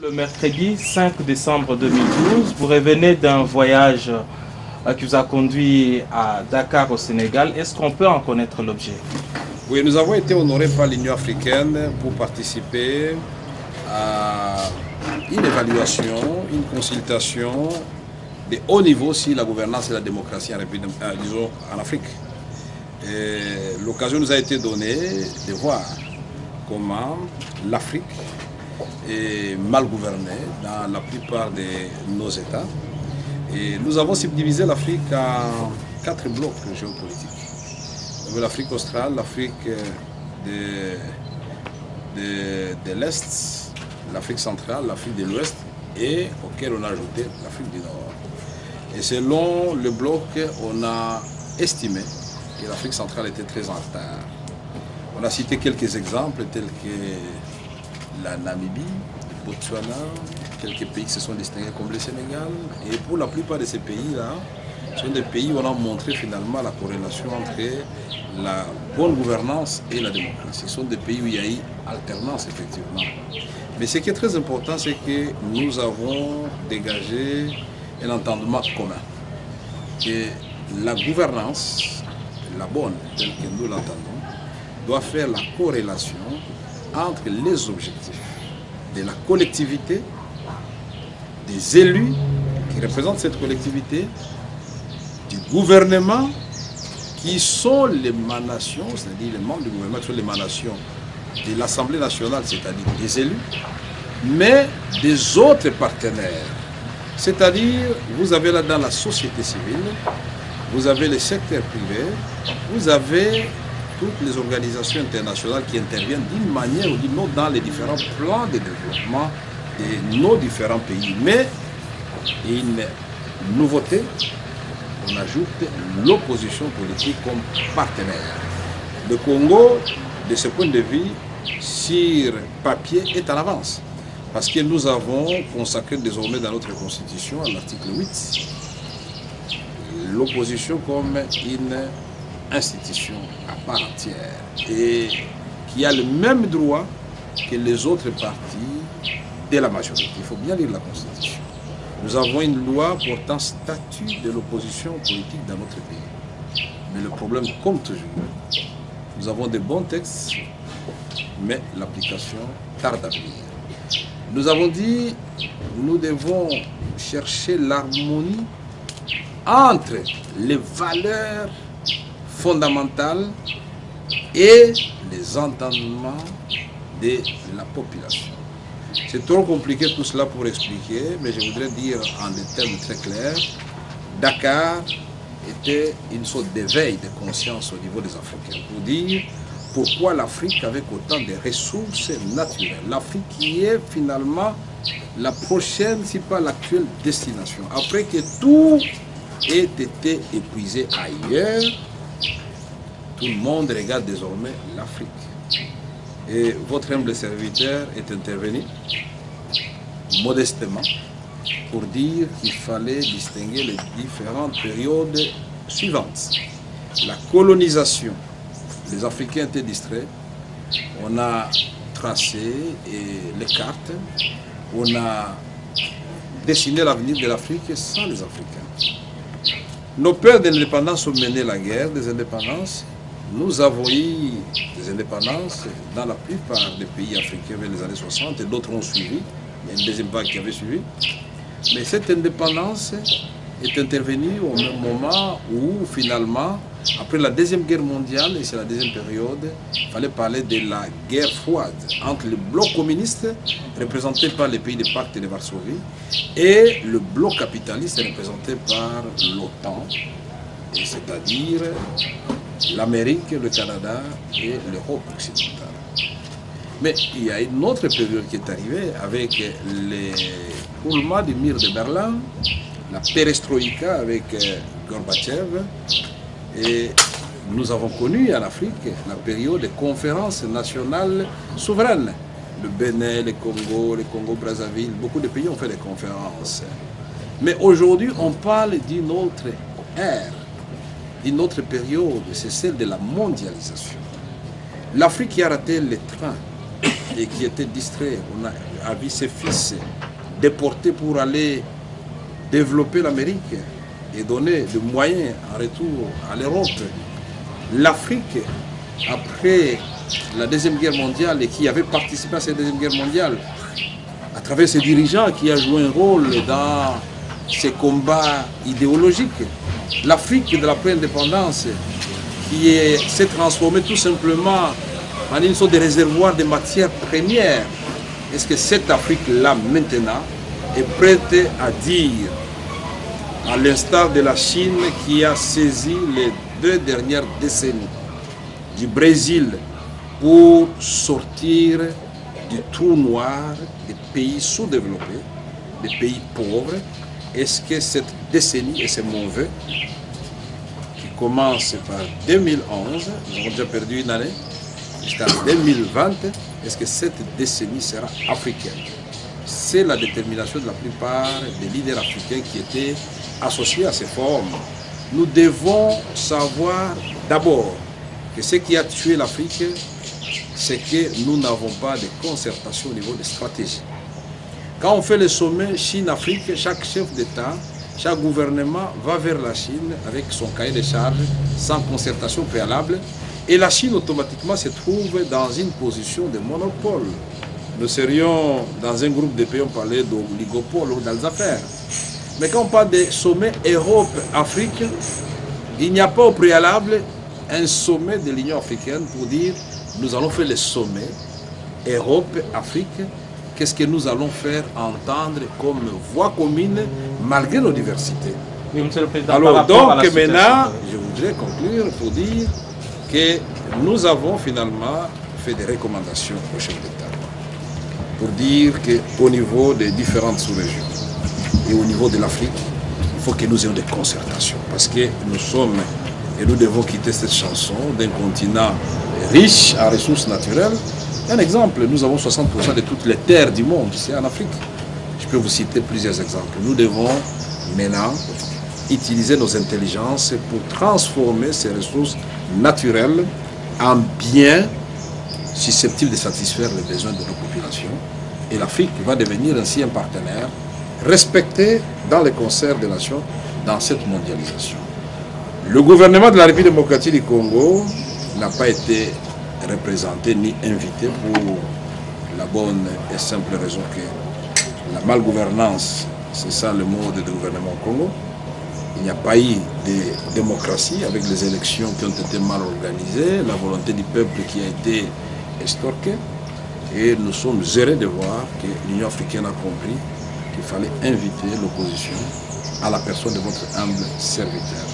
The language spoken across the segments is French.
Le mercredi 5 décembre 2012, vous revenez d'un voyage qui vous a conduit à Dakar au Sénégal. Est-ce qu'on peut en connaître l'objet? Oui, nous avons été honorés par l'Union africaine pour participer à une évaluation, une consultation de haut niveau sur la gouvernance et la démocratie en Afrique. L'occasion nous a été donnée de voir comment l'Afrique est mal gouvernée dans la plupart de nos États. Et nous avons subdivisé l'Afrique en 4 blocs géopolitiques. L'Afrique australe, l'Afrique de l'Est, l'Afrique centrale, l'Afrique de l'Ouest et auquel on a ajouté l'Afrique du Nord. Et selon le bloc, on a estimé que l'Afrique centrale était très en retard. On a cité quelques exemples tels que la Namibie, le Botswana, quelques pays qui se sont distingués comme le Sénégal. Et pour la plupart de ces pays-là, ce sont des pays où on a montré finalement la corrélation entre la bonne gouvernance et la démocratie. Ce sont des pays où il y a eu alternance, effectivement. Mais ce qui est très important, c'est que nous avons dégagé un entendement commun. Que la gouvernance, la bonne, telle que nous l'entendons, doit faire la corrélation entre les objectifs de la collectivité, des élus qui représentent cette collectivité, du gouvernement qui sont l'émanation, c'est-à-dire les membres du gouvernement qui sont l'émanation de l'Assemblée nationale, c'est-à-dire des élus, mais des autres partenaires. C'est-à-dire, vous avez là dans la société civile, vous avez le secteur privé, vous avez toutes les organisations internationales qui interviennent d'une manière ou d'une autre dans les différents plans de développement de nos différents pays. Mais une nouveauté, on ajoute l'opposition politique comme partenaire. Le Congo, de ce point de vue, sur papier, est en avance. Parce que nous avons consacré désormais dans notre constitution, à l'article 8, l'opposition comme une institution à part entière et qui a le même droit que les autres partis de la majorité. Il faut bien lire la constitution. Nous avons une loi portant statut de l'opposition politique dans notre pays. Mais le problème, comme toujours, nous avons de bons textes, mais l'application tarde à venir. Nous avons dit nous devons chercher l'harmonie entre les valeurs fondamentales et les entendements de la population. C'est trop compliqué tout cela pour expliquer, mais je voudrais dire en des termes très clairs, Dakar était une sorte d'éveil de conscience au niveau des Africains pour dire pourquoi l'Afrique avec autant de ressources naturelles. L'Afrique qui est finalement la prochaine, si pas l'actuelle destination. Après que tout ait été épuisé ailleurs, tout le monde regarde désormais l'Afrique. Et votre humble serviteur est intervenu modestement pour dire qu'il fallait distinguer les différentes périodes suivantes. La colonisation. Les Africains étaient distraits. On a tracé les cartes. On a dessiné l'avenir de l'Afrique sans les Africains. Nos pères d'indépendance ont mené la guerre des indépendances. Nous avons eu des indépendances dans la plupart des pays africains vers les années 60 et d'autres ont suivi. Il y a une deuxième vague qui avait suivi. Mais cette indépendance est intervenue au même moment où finalement, après la Deuxième Guerre mondiale, et c'est la deuxième période, il fallait parler de la guerre froide entre le bloc communiste, représenté par les pays du pacte de Varsovie, et le bloc capitaliste représenté par l'OTAN, c'est-à-dire l'Amérique, le Canada et l'Europe occidentale. Mais il y a une autre période qui est arrivée avec l'écroulement du mur de Berlin, la perestroïka avec Gorbatchev, et nous avons connu en Afrique la période des conférences nationales souveraines. Le Bénin, le Congo-Brazzaville, beaucoup de pays ont fait des conférences. Mais aujourd'hui, on parle d'une autre ère, d'une autre période, c'est celle de la mondialisation. L'Afrique qui a raté les trains et qui était distrait, on a vu ses fils déportés pour aller développer l'Amérique et donner des moyens en retour à l'Europe. L'Afrique, après la Deuxième Guerre mondiale et qui avait participé à cette Deuxième Guerre mondiale, à travers ses dirigeants qui a joué un rôle dans ces combats idéologiques, l'Afrique de la pré-indépendance qui s'est transformée tout simplement en une sorte de réservoir de matières premières. Est-ce que cette Afrique-là, maintenant, est prête à dire, à l'instar de la Chine qui a saisi les 2 dernières décennies du Brésil pour sortir du trou noir des pays sous-développés, des pays pauvres? Est-ce que cette décennie, et c'est mon vœu, qui commence par 2011, nous avons déjà perdu une année, jusqu'à 2020, est-ce que cette décennie sera africaine? C'est la détermination de la plupart des leaders africains qui étaient associés à ces formes. Nous devons savoir d'abord que ce qui a tué l'Afrique, c'est que nous n'avons pas de concertation au niveau des stratégies. Quand on fait le sommet Chine-Afrique, chaque chef d'État, chaque gouvernement va vers la Chine avec son cahier de charges sans concertation préalable. Et la Chine automatiquement se trouve dans une position de monopole. Nous serions dans un groupe de pays, on parlait d'oligopole ou d'Alzaffaire. Mais quand on parle des sommets Europe-Afrique, il n'y a pas au préalable un sommet de l'Union africaine pour dire nous allons faire le sommet Europe-Afrique. Qu'est-ce que nous allons faire entendre comme voix commune malgré nos diversités? Oui, Monsieur le Président. Alors donc maintenant, je voudrais conclure pour dire que nous avons finalement fait des recommandations au chef d'État pour dire qu'au niveau des différentes sous-régions et au niveau de l'Afrique, il faut que nous ayons des concertations parce que nous sommes et nous devons quitter cette chanson d'un continent riche en ressources naturelles. Un exemple, nous avons 60% de toutes les terres du monde, c'est en Afrique. Je peux vous citer plusieurs exemples. Nous devons maintenant utiliser nos intelligences pour transformer ces ressources naturelles en biens susceptibles de satisfaire les besoins de nos populations. Et l'Afrique va devenir ainsi un partenaire respecté dans les concerts des nations dans cette mondialisation. Le gouvernement de la République démocratique du Congo n'a pas été représenté ni invité pour la bonne et simple raison que la malgouvernance, c'est ça le mode de gouvernement au Congo. Il n'y a pas eu de démocratie avec les élections qui ont été mal organisées, la volonté du peuple qui a été estorquée. Et nous sommes heureux de voir que l'Union africaine a compris qu'il fallait inviter l'opposition à la personne de votre humble serviteur.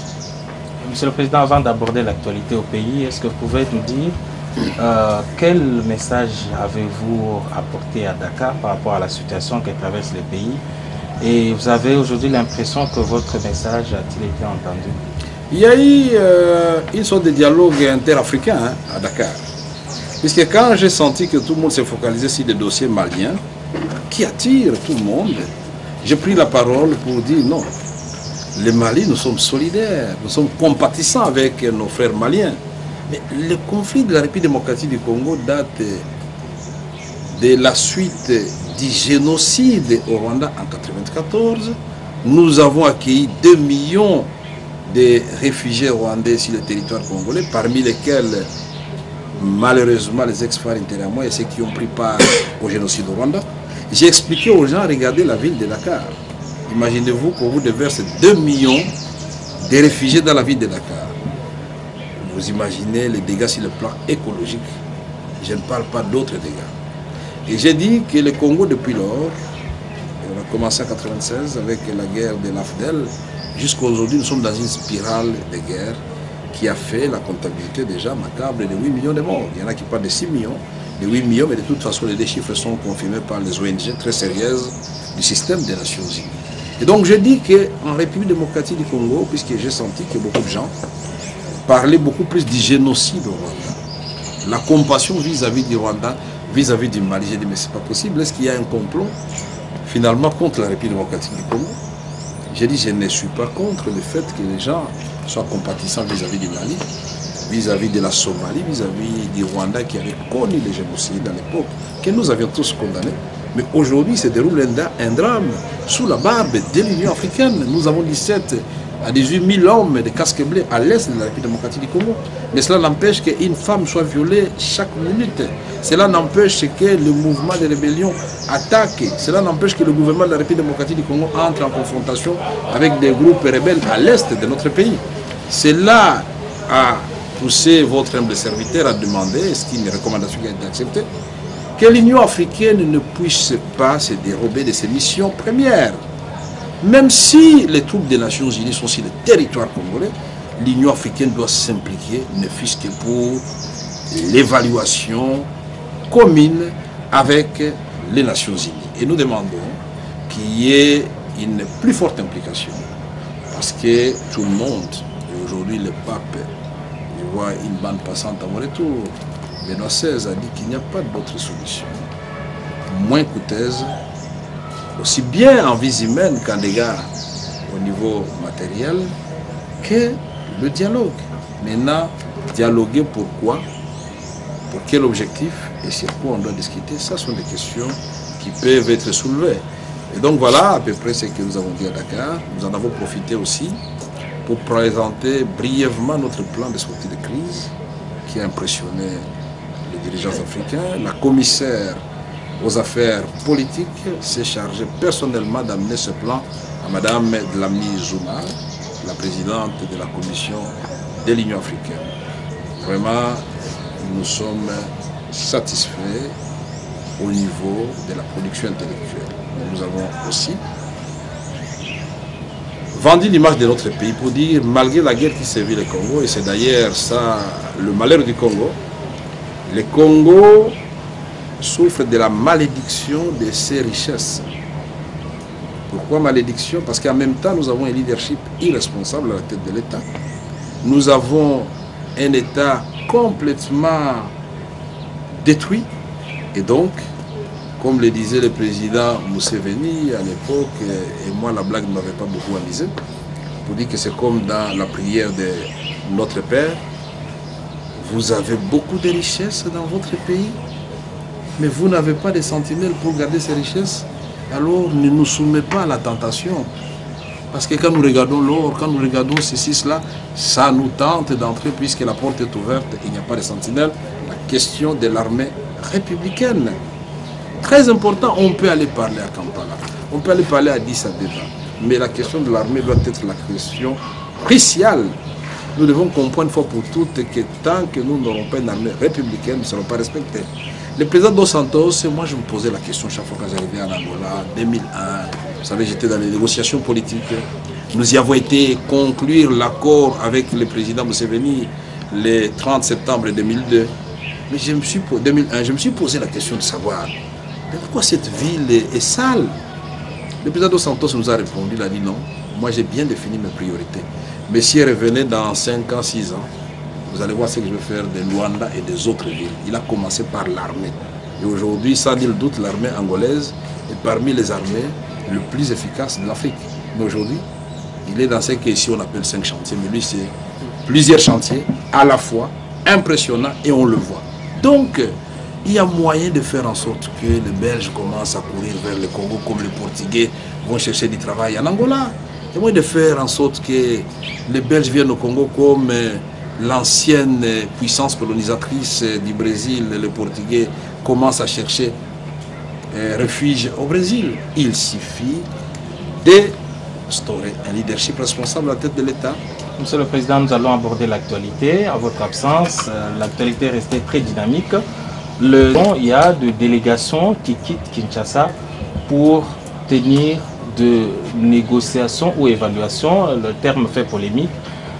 Monsieur le Président, avant d'aborder l'actualité au pays, est-ce que vous pouvez nous dire quel message avez-vous apporté à Dakar par rapport à la situation que traverse le pays? Et vous avez aujourd'hui l'impression que votre message a-t-il été entendu? Il y a eu une sorte de dialogue interafricain à Dakar. Puisque quand j'ai senti que tout le monde s'est focalisé sur des dossiers maliens qui attirent tout le monde, j'ai pris la parole pour dire non. Les Mali, nous sommes solidaires, nous sommes compatissants avec nos frères maliens. Mais le conflit de la République démocratique du Congo date de la suite du génocide au Rwanda en 1994. Nous avons accueilli 2 millions de réfugiés rwandais sur le territoire congolais, parmi lesquels, malheureusement, les ex-frères intérieurs et ceux qui ont pris part au génocide au Rwanda. J'ai expliqué aux gens, regardez la ville de Dakar. Imaginez-vous qu'on vous déverse 2 millions de réfugiés dans la ville de Dakar. Vous imaginez les dégâts sur le plan écologique. Je ne parle pas d'autres dégâts. Et j'ai dit que le Congo, depuis lors, on a commencé en 1996 avec la guerre de l'AFDEL, jusqu'à aujourd'hui, nous sommes dans une spirale de guerre qui a fait la comptabilité déjà macabre de 8 millions de morts. Il y en a qui parlent de 6 millions, de 8 millions, mais de toute façon, les 2 chiffres sont confirmés par les ONG très sérieuses du système des Nations Unies. Et donc, je dis qu'en République démocratique du Congo, puisque j'ai senti que beaucoup de gens parlaient beaucoup plus du génocide au Rwanda, la compassion vis-à-vis du Rwanda, vis-à-vis du Mali, j'ai dit, mais c'est pas possible, est-ce qu'il y a un complot finalement contre la République démocratique du Congo? J'ai dit, je ne suis pas contre le fait que les gens soient compatissants vis-à-vis du Mali. vis-à-vis de la Somalie, vis-à-vis du Rwanda qui avait connu les génocides à l'époque, que nous avions tous condamnés. Mais aujourd'hui, se déroule un drame sous la barbe de l'Union africaine. Nous avons 17 à 18 000 hommes de casques bleus à l'est de la République démocratique du Congo. Mais cela n'empêche qu'une femme soit violée chaque minute. Cela n'empêche que le mouvement de rébellion attaque. Cela n'empêche que le gouvernement de la République démocratique du Congo entre en confrontation avec des groupes rebelles à l'est de notre pays. Cela a poussé votre humble serviteur à demander, c'est une recommandation qui a été acceptée, que l'Union africaine ne puisse pas se dérober de ses missions premières. Même si les troupes des Nations Unies sont sur le territoire congolais, l'Union africaine doit s'impliquer, ne fût-ce que pour l'évaluation commune avec les Nations Unies. Et nous demandons qu'il y ait une plus forte implication, parce que tout le monde, et aujourd'hui le pape, je vois une bande passante à mon retour, Benoît XVI a dit qu'il n'y a pas d'autre solution moins coûteuse, aussi bien en vie humaine qu'en dégâts au niveau matériel, que le dialogue. Maintenant, dialoguer pourquoi, pour quel objectif et sur quoi on doit discuter, ça sont des questions qui peuvent être soulevées. Et donc voilà à peu près ce que nous avons dit à Dakar. Nous en avons profité aussi pour présenter brièvement notre plan de sortie de crise qui a impressionné les dirigeants africains. La commissaire aux affaires politiques s'est chargée personnellement d'amener ce plan à Madame Dlamini Zuma, la présidente de la commission de l'Union africaine. Vraiment, nous sommes satisfaits au niveau de la production intellectuelle. Mais nous avons aussi vendu l'image de notre pays pour dire, malgré la guerre qui sévit le Congo, et c'est d'ailleurs ça le malheur du Congo, le Congo souffre de la malédiction de ses richesses. Pourquoi malédiction? Parce qu'en même temps, nous avons un leadership irresponsable à la tête de l'État. Nous avons un État complètement détruit. Et donc, comme le disait le président Museveni à l'époque, et moi la blague ne m'avait pas beaucoup amusé, pour dire que c'est comme dans la prière de notre Père, vous avez beaucoup de richesses dans votre pays, mais vous n'avez pas de sentinelles pour garder ces richesses, alors ne nous soumettez pas à la tentation. Parce que quand nous regardons l'or, quand nous regardons ceci, cela, ça nous tente d'entrer puisque la porte est ouverte, il n'y a pas de sentinelles. La question de l'armée républicaine. Très important, on peut aller parler à Kampala, on peut aller parler à Addis Abeba, mais la question de l'armée doit être la question cruciale. Nous devons comprendre une fois pour toutes que tant que nous n'aurons pas une armée républicaine, nous ne serons pas respectés. Le président Dos Santos, moi je me posais la question chaque fois quand j'arrivais en Angola, 2001, vous savez, j'étais dans les négociations politiques. Nous y avons été conclure l'accord avec le président Museveni le 30 septembre 2002. Mais je me suis posé la question de savoir pourquoi cette ville est sale. Le président Dos Santos nous a répondu, il a dit non, moi j'ai bien défini mes priorités. Mais si revenez dans 5 ans, 6 ans, vous allez voir ce que je vais faire de Luanda et des autres villes. Il a commencé par l'armée. Et aujourd'hui, sans nul doute, l'armée angolaise est parmi les armées les plus efficaces de l'Afrique. Mais aujourd'hui, il est dans ce qu'ici on appelle 5 chantiers. Mais lui, c'est plusieurs chantiers à la fois, impressionnants, et on le voit. Donc, il y a moyen de faire en sorte que les Belges commencent à courir vers le Congo comme les Portugais vont chercher du travail en Angola. Il y a moyen de faire en sorte que les Belges viennent au Congo comme l'ancienne puissance colonisatrice du Brésil, les Portugais commencent à chercher refuge au Brésil. Il suffit d'instaurer un leadership responsable à la tête de l'État. Monsieur le Président, nous allons aborder l'actualité. À votre absence, l'actualité est restée très dynamique. Il y a des délégations qui quittent Kinshasa pour tenir de négociations ou évaluations, le terme fait polémique,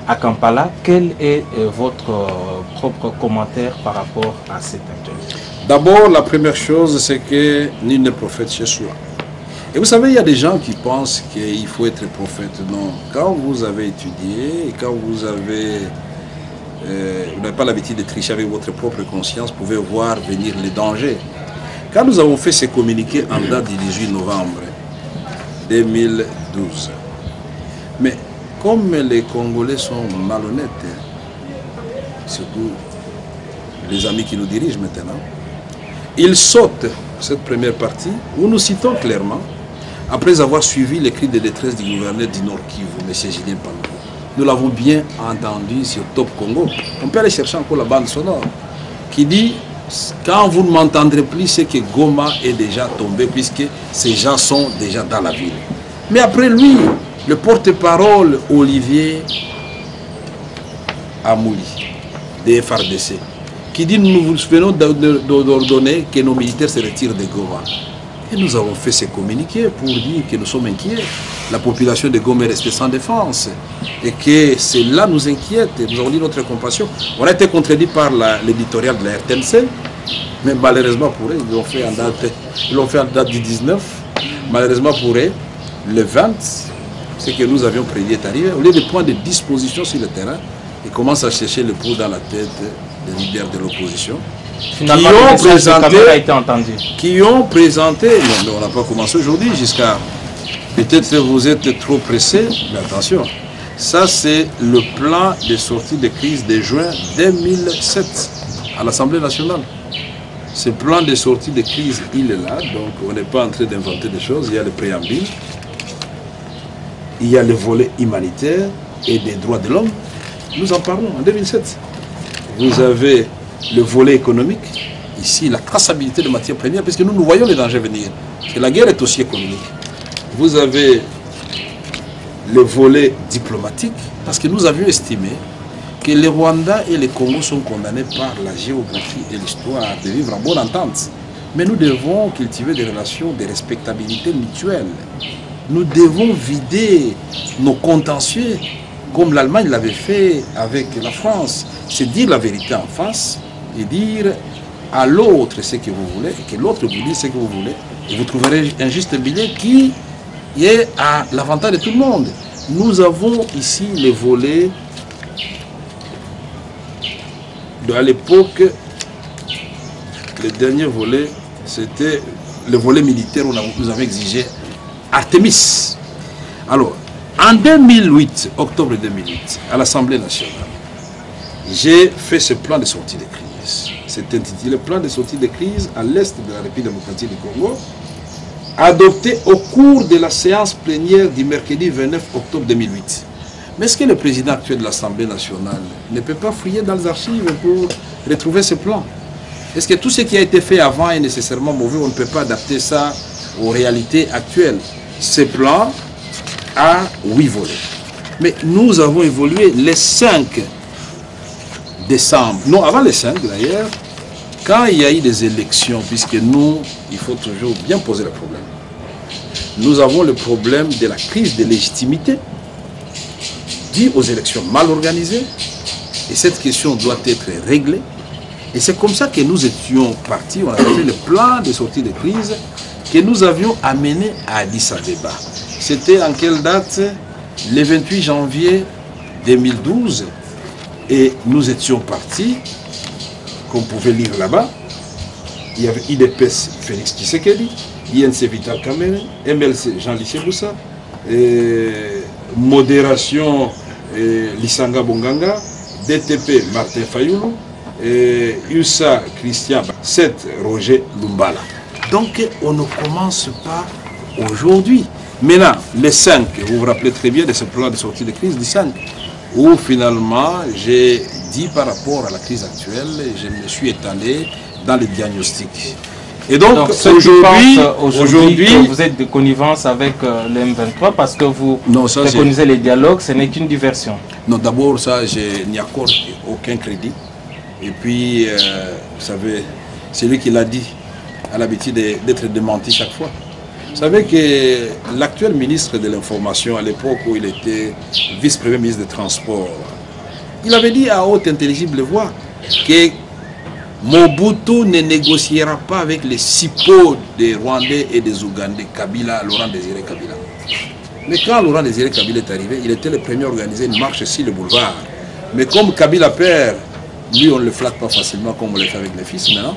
à Kampala. Quel est votre propre commentaire par rapport à cette actualité? D'abord, la première chose, c'est que nul n'est prophète chez soi. Et vous savez, il y a des gens qui pensent qu'il faut être prophète. Non, quand vous avez étudié et quand vous n'avez pas l'habitude de tricher avec votre propre conscience, vous pouvez voir venir les dangers. Quand nous avons fait ces communiqués en date du 18 novembre 2012, mais comme les Congolais sont malhonnêtes, surtout les amis qui nous dirigent maintenant, ils sautent cette première partie où nous citons clairement, après avoir suivi les cris de détresse du gouverneur du Nord Kivu, M. Julien Paluku. Nous l'avons bien entendu sur Top Congo. On peut aller chercher encore la bande sonore qui dit « Quand vous ne m'entendrez plus, c'est que Goma est déjà tombé puisque ces gens sont déjà dans la ville. » Mais après lui, le porte-parole Olivier Amouli, des FARDC, qui dit « Nous venons d'ordonner que nos militaires se retirent de Goma. » Et nous avons fait ces communiqués pour dire que nous sommes inquiets. La population de Goma est restée sans défense. Et que cela nous inquiète. Nous avons dit notre compassion. On a été contredit par l'éditorial de la RTNC. Mais malheureusement pour eux, ils l'ont fait en date du 19. Malheureusement pour eux, le 20, ce que nous avions prédit est arrivé. Au lieu de prendre des dispositions sur le terrain, ils commencent à chercher le pouls dans la tête des leaders de l'opposition. Finalement, qui ont présenté, non, on n'a pas commencé aujourd'hui, jusqu'à, peut-être que vous êtes trop pressé, mais attention, ça c'est le plan de sortie de crise de juin 2007 à l'Assemblée nationale. Ce plan de sortie de crise, il est là, donc on n'est pas en train d'inventer des choses, il y a le préambule, il y a le volet humanitaire et des droits de l'homme, nous en parlons en 2007. Vous avez le volet économique, ici la traçabilité de matières premières, puisque nous voyons les dangers venir. Parce que la guerre est aussi économique. Vous avez le volet diplomatique, parce que nous avions estimé que le Rwanda et le Congo sont condamnés par la géographie et l'histoire de vivre en bonne entente. Mais nous devons cultiver des relations de respectabilité mutuelle. Nous devons vider nos contentieux, comme l'Allemagne l'avait fait avec la France. C'est dire la vérité en face, et dire à l'autre ce que vous voulez, et que l'autre vous dise ce que vous voulez, et vous trouverez un juste milieu qui est à l'avantage de tout le monde. Nous avons ici les volets, à l'époque, le dernier volet, c'était le volet militaire où nous avons exigé Artemis. Alors, en 2008, octobre 2008, à l'Assemblée nationale, j'ai fait ce plan de sortie de crise. C'est intitulé Plan de sortie de crise à l'est de la République démocratique du Congo, adopté au cours de la séance plénière du mercredi 29 octobre 2008. Mais est-ce que le président actuel de l'Assemblée nationale ne peut pas fouiller dans les archives pour retrouver ce plan? Est-ce que tout ce qui a été fait avant est nécessairement mauvais? On ne peut pas adapter ça aux réalités actuelles. Ce plan a 8 volets. Mais nous avons évolué les 5 décembre, non, avant les 5 d'ailleurs, quand il y a eu des élections, puisque nous, il faut toujours bien poser le problème. Nous avons le problème de la crise de légitimité due aux élections mal organisées, et cette question doit être réglée. Et c'est comme ça que nous étions partis, on a fait le plan de sortie de crise que nous avions amené à Addis Abeba. C'était en quelle date? Le 28 janvier 2012. Et nous étions partis, qu'on pouvait lire là-bas. Il y avait IDPS Félix Tshisekedi, INC Vital Kamerhe, MLC Jean-Lycée Boussa, Modération Lissanga Bonganga, DTP Martin Fayoulou, USA Christian, 7 Roger Lumbala. Donc on ne commence pas aujourd'hui. Maintenant, les 5, vous vous rappelez très bien de ce plan de sortie de crise du 5, où finalement j'ai dit par rapport à la crise actuelle, je me suis étalé dans les diagnostics. Et donc aujourd'hui, vous êtes de connivence avec le M23 parce que vous préconisez les dialogues, ce n'est qu'une diversion. Non, d'abord ça, je n'y accorde aucun crédit. Et puis, vous savez, c'est lui qui l'a dit, a l'habitude d'être démenti chaque fois. Vous savez que l'actuel ministre de l'Information, à l'époque où il était vice-premier ministre des Transports, il avait dit à haute intelligible voix que Mobutu ne négociera pas avec les sipo des Rwandais et des Ougandais, Kabila, Laurent Désiré Kabila. Mais quand Laurent Désiré Kabila est arrivé, il était le premier à organiser une marche sur le boulevard. Mais comme Kabila père, lui on ne le flatte pas facilement comme on le fait avec les fils maintenant,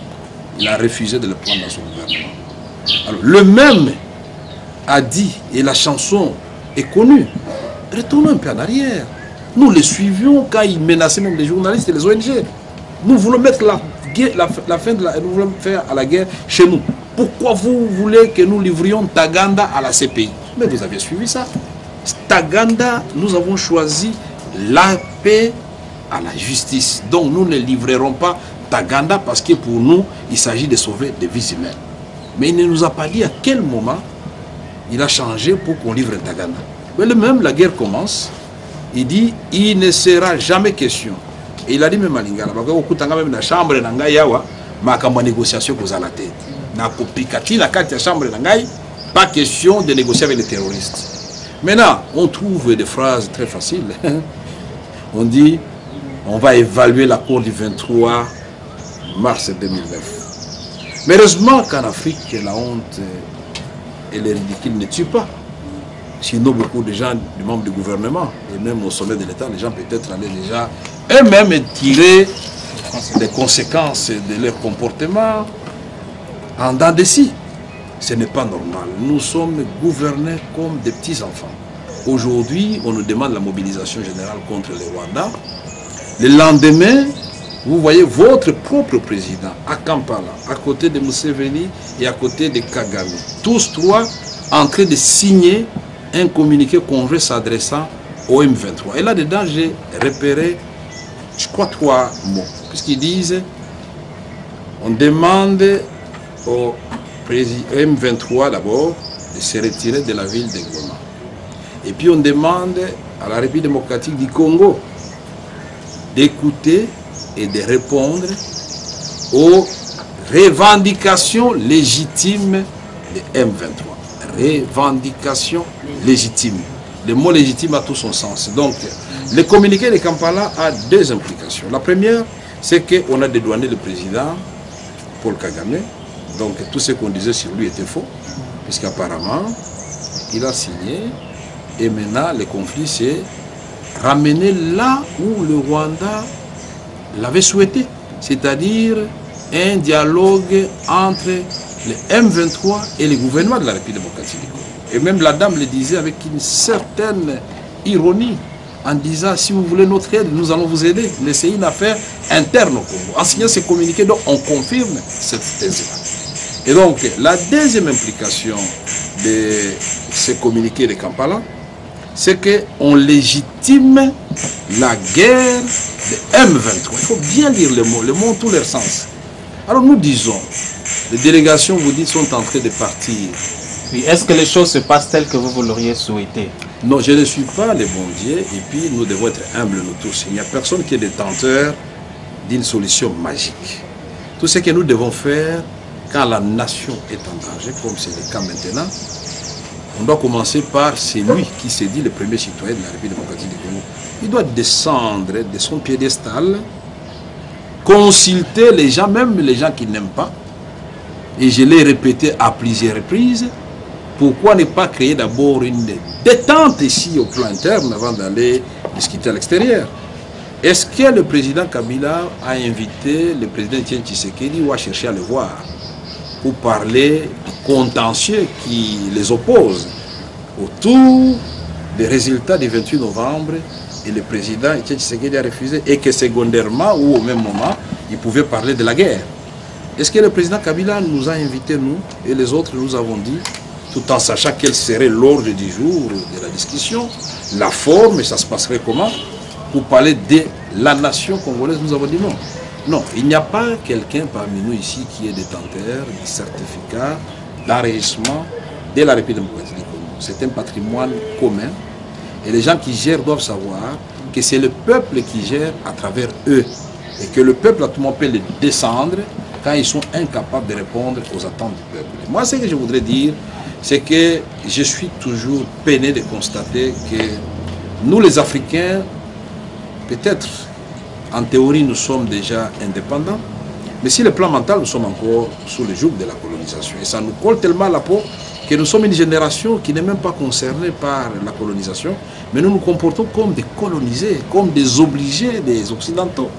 il a refusé de le prendre dans son gouvernement. Alors, le même a dit, et la chanson est connue, retournons un peu en arrière. Nous les suivions quand ils menaçaient même les journalistes et les ONG. Nous voulons mettre la fin de nous voulons faire à la guerre chez nous. Pourquoi vous voulez que nous livrions Taganda à la CPI? Mais vous avez suivi ça. Taganda, nous avons choisi la paix à la justice. Donc nous ne livrerons pas Taganda parce que pour nous, il s'agit de sauver des vies humaines. Mais il ne nous a pas dit à quel moment il a changé pour qu'on livre Taganda. Mais le même, la guerre commence. Il dit, il ne sera jamais question. Et il a dit même à Lingala, même la chambre de Yawa, ma négociation que vous la tête. Na kopikati la carte de chambre de pas question de négocier avec les terroristes. Maintenant, on trouve des phrases très faciles. On dit, on va évaluer l'accord du 23 mars 2009. Mais heureusement qu'en Afrique, la honte et les ridicules ne tuent pas. Sinon, beaucoup de gens, du membres du gouvernement, et même au sommet de l'État, les gens peut-être allaient déjà eux-mêmes tirer les conséquences de leur comportement en dents de scie. Ce n'est pas normal. Nous sommes gouvernés comme des petits-enfants. Aujourd'hui, on nous demande la mobilisation générale contre les Rwandais. Le lendemain, vous voyez votre propre président à Kampala, à côté de Museveni et à côté de Kagame. Tous trois en train de signer un communiqué conjoint s'adressant au M23. Et là-dedans, j'ai repéré, je crois, 3 mots. Puisqu'ils disent, on demande au M23 d'abord de se retirer de la ville de Goma. Et puis on demande à la République démocratique du Congo d'écouter et de répondre aux revendications légitimes de M23. Revendications légitimes. Le mot légitime a tout son sens. Donc, le communiqué de Kampala a 2 implications. La première, c'est qu'on a dédouané le président Paul Kagame. Donc, tout ce qu'on disait sur lui était faux, puisqu'apparemment, il a signé. Et maintenant, le conflit s'est ramené là où le Rwanda l'avait souhaité, c'est-à-dire un dialogue entre le M23 et le gouvernement de la République démocratique du Congo. Et même la dame le disait avec une certaine ironie, en disant, si vous voulez notre aide, nous allons vous aider. Mais c'est une affaire interne au Congo. En signant ces communiqués, donc, on confirme cette thèse-là. Et donc, la deuxième implication de ces communiqués de Kampala, c'est qu'on légitime la guerre de M23. Il faut bien lire les mots ont tous leur sens. Alors nous disons, les délégations, vous dites, sont en train de partir. Oui, est-ce que les choses se passent telles que vous l'auriez souhaité? Non, je ne suis pas le bon Dieu, et puis nous devons être humbles nous tous. Il n'y a personne qui est détenteur d'une solution magique. Tout ce que nous devons faire quand la nation est en danger, comme c'est le cas maintenant, on doit commencer par celui qui s'est dit le premier citoyen de la République démocratique du Congo. Il doit descendre de son piédestal, consulter les gens, même les gens qui n'aiment pas. Et je l'ai répété à plusieurs reprises. Pourquoi ne pas créer d'abord une détente ici au plan interne avant d'aller discuter à l'extérieur? Est-ce que le président Kabila a invité le président Etienne Tshisekedi ou a cherché à le voir pour parler du contentieux qui les oppose autour des résultats du 28 novembre et le président Etienne Tshisekedi a refusé et que secondairement ou au même moment, il pouvait parler de la guerre. Est-ce que le président Kabila nous a invités, nous, et les autres, nous avons dit, tout en sachant quel serait l'ordre du jour de la discussion, la forme, et ça se passerait comment, pour parler de la nation congolaise, nous avons dit non. Non, il n'y a pas quelqu'un parmi nous ici qui est détenteur du certificat d'enregistrement de la République démocratique du Congo. C'est un patrimoine commun et les gens qui gèrent doivent savoir que c'est le peuple qui gère à travers eux et que le peuple à tout moment peut les descendre quand ils sont incapables de répondre aux attentes du peuple. Et moi, ce que je voudrais dire, c'est que je suis toujours peiné de constater que nous, les Africains, peut-être, en théorie, nous sommes déjà indépendants, mais sur le plan mental, nous sommes encore sous le joug de la colonisation. Et ça nous colle tellement à la peau que nous sommes une génération qui n'est même pas concernée par la colonisation, mais nous nous comportons comme des colonisés, comme des obligés des Occidentaux.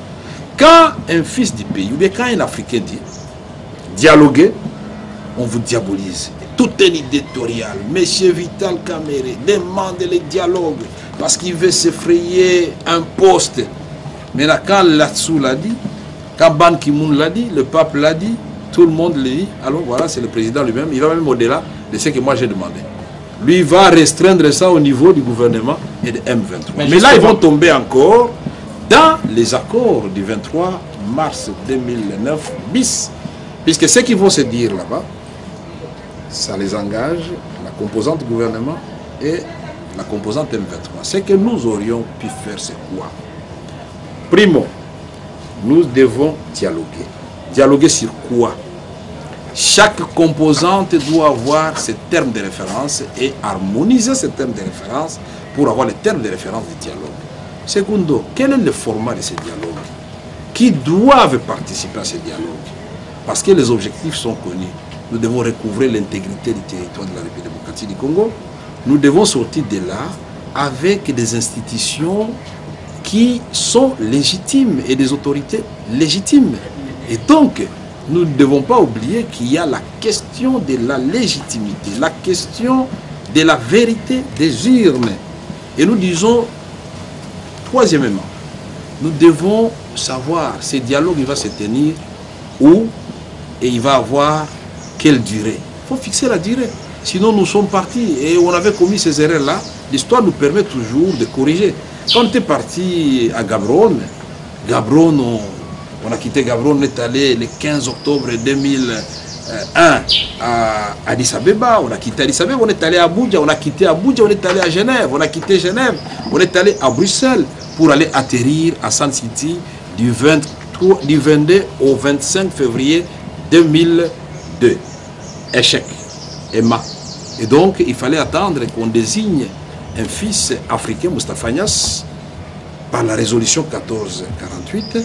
Quand un fils du pays, ou bien quand un Africain dit dialoguer, on vous diabolise. Tout un éditorial, Monsieur Vital Kamere demande le dialogue. parce qu'il veut s'effrayer un poste. Mais là, quand Latsou l'a dit, quand Ban Ki-moon l'a dit, le pape l'a dit, tout le monde l'a dit, alors voilà, c'est le président lui-même, il va même au-delà de ce que moi j'ai demandé. Lui va restreindre ça au niveau du gouvernement et de M23. Mais là, ils vont tomber encore dans les accords du 23 mars 2009 bis. Puisque ce qu'ils vont se dire là-bas, ça les engage, la composante gouvernement et la composante M23. Ce que nous aurions pu faire, c'est quoi? Primo, nous devons dialoguer. Dialoguer sur quoi? Chaque composante doit avoir ses termes de référence et harmoniser ces termes de référence pour avoir les termes de référence du dialogue. Secondo, quel est le format de ces dialogues? Qui doivent participer à ces dialogues? Parce que les objectifs sont connus. Nous devons recouvrer l'intégrité du territoire de la République démocratique du Congo. Nous devons sortir de là avec des institutions qui sont légitimes et des autorités légitimes. Et donc, nous ne devons pas oublier qu'il y a la question de la légitimité, la question de la vérité des urnes. Et nous disons, troisièmement, nous devons savoir, ce dialogue il va se tenir où et il va avoir quelle durée. Il faut fixer la durée. Sinon, nous sommes partis et on avait commis ces erreurs-là. L'histoire nous permet toujours de corriger. Quand on était parti à Gaborone, on a quitté Gaborone, on est allé le 15 octobre 2001 à Addis Abeba, on a quitté Addis Abeba, on est allé à Abuja, on a quitté Abuja, on est allé à Genève, on a quitté Genève, on est allé à Bruxelles pour aller atterrir à Sun City du 22 au 25 février 2002. Échec, Emma. Et donc, il fallait attendre qu'on désigne un fils africain, Moustapha Niasse, par la résolution 1448,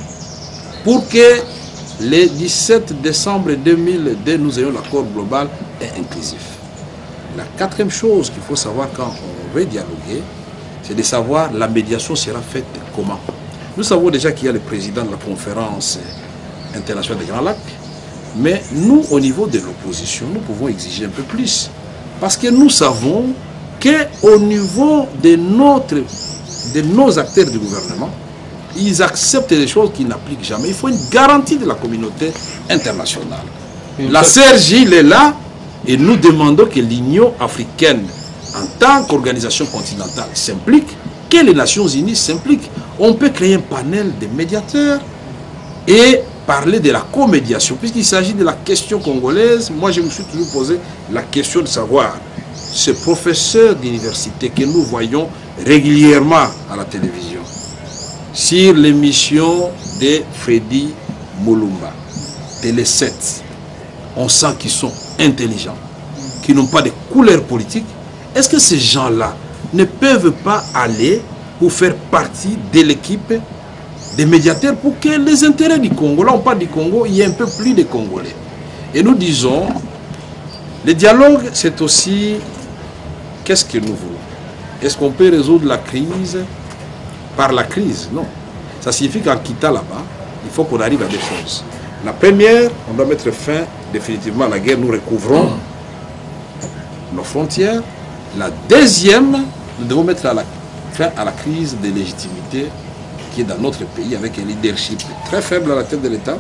pour que le 17 décembre 2002, nous ayons l'accord global et inclusif. La quatrième chose qu'il faut savoir quand on veut dialoguer, c'est de savoir la médiation sera faite comment. Nous savons déjà qu'il y a le président de la conférence internationale des Grands Lacs, mais nous, au niveau de l'opposition, nous pouvons exiger un peu plus. Parce que nous savons qu'au niveau de nos acteurs du gouvernement, ils acceptent des choses qu'ils n'appliquent jamais. Il faut une garantie de la communauté internationale. La CRJ, il est là et nous demandons que l'Union africaine, en tant qu'organisation continentale, s'implique, que les Nations Unies s'impliquent. On peut créer un panel de médiateurs et parler de la comédiation. Puisqu'il s'agit de la question congolaise, moi je me suis toujours posé la question de savoir, ce professeur d'université que nous voyons régulièrement à la télévision, sur l'émission de Freddy Mulumba, Télé 7, on sent qu'ils sont intelligents, qu'ils n'ont pas de couleur politique. Est-ce que ces gens-là ne peuvent pas aller pour faire partie de l'équipe des médiateurs pour que les intérêts du Congo, là on parle du Congo, il y a un peu plus de Congolais. Et nous disons, le dialogue c'est aussi, qu'est-ce que nous voulons? Est-ce qu'on peut résoudre la crise par la crise? Non. Ça signifie qu'en quittant là-bas, il faut qu'on arrive à des choses. La première, on doit mettre fin définitivement à la guerre, nous recouvrons nos frontières. La deuxième, nous devons mettre fin à la crise de légitimité qui est dans notre pays, avec un leadership très faible à la tête de l'État,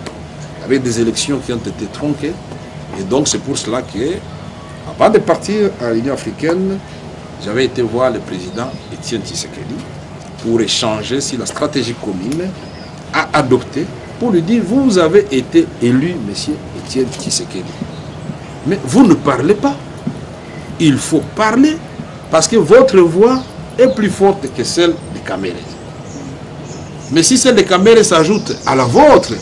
avec des élections qui ont été tronquées. Et donc c'est pour cela que, avant de partir à l'Union africaine, j'avais été voir le président Étienne Tshisekedi pour échanger sur la stratégie commune à adopter, pour lui dire, vous avez été élu, monsieur Étienne Tshisekedi. Mais vous ne parlez pas. Il faut parler, parce que votre voix est plus forte que celle de Kamere. Mais si celle de Kamere s'ajoute à la vôtre,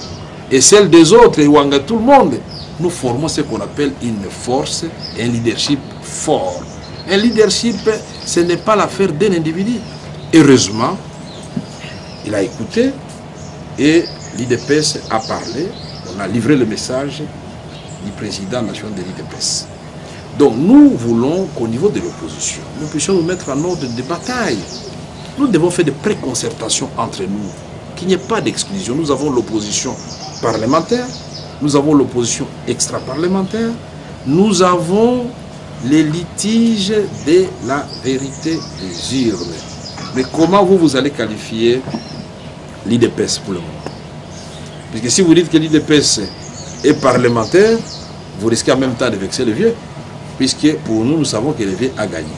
et celle des autres, et Wanga, tout le monde, nous formons ce qu'on appelle une force et un leadership fort. Un leadership, ce n'est pas l'affaire d'un individu. Heureusement, il a écouté et l'IDPS a parlé. On a livré le message du président national de l'IDPS. Donc nous voulons qu'au niveau de l'opposition, nous puissions nous mettre en ordre de bataille. Nous devons faire des préconcertations entre nous, qu'il n'y ait pas d'exclusion. Nous avons l'opposition parlementaire, nous avons l'opposition extra-parlementaire, nous avons les litiges de la vérité des urnes. Mais comment vous allez qualifier l'IDPS pour le moment? Puisque si vous dites que l'IDPS est parlementaire, vous risquez en même temps de vexer le vieux. Puisque pour nous, nous savons que le vieux a gagné.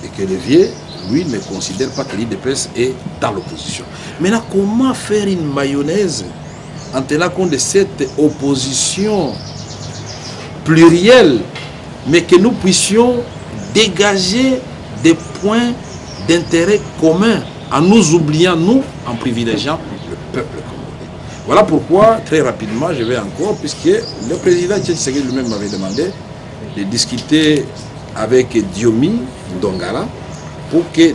Et que le vieux, lui, ne considère pas que l'IDPS est dans l'opposition. Maintenant, comment faire une mayonnaise en tenant compte de cette opposition plurielle, mais que nous puissions dégager des points d'intérêt communs en nous oubliant, nous, en privilégiant le peuple congolais. Voilà pourquoi, très rapidement, je vais encore, puisque le président Tshisekedi lui-même m'avait demandé de discuter avec Diomi Ndongala pour que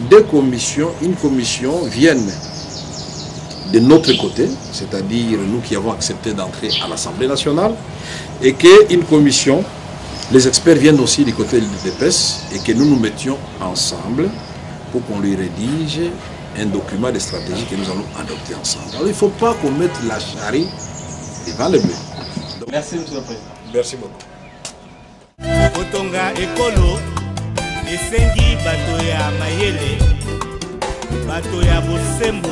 une commission vienne de notre côté, c'est-à-dire nous qui avons accepté d'entrer à l'Assemblée nationale, et qu'une commission, les experts viennent aussi du côté de l'IDPS et que nous nous mettions ensemble pour qu'on lui rédige un document de stratégie que nous allons adopter ensemble. Alors il ne faut pas qu'on mette la charrue devant le bœuf. Merci, Monsieur le Président. Merci beaucoup. Otonga ekolo esengi bato ya mayele, bato ya bosembo.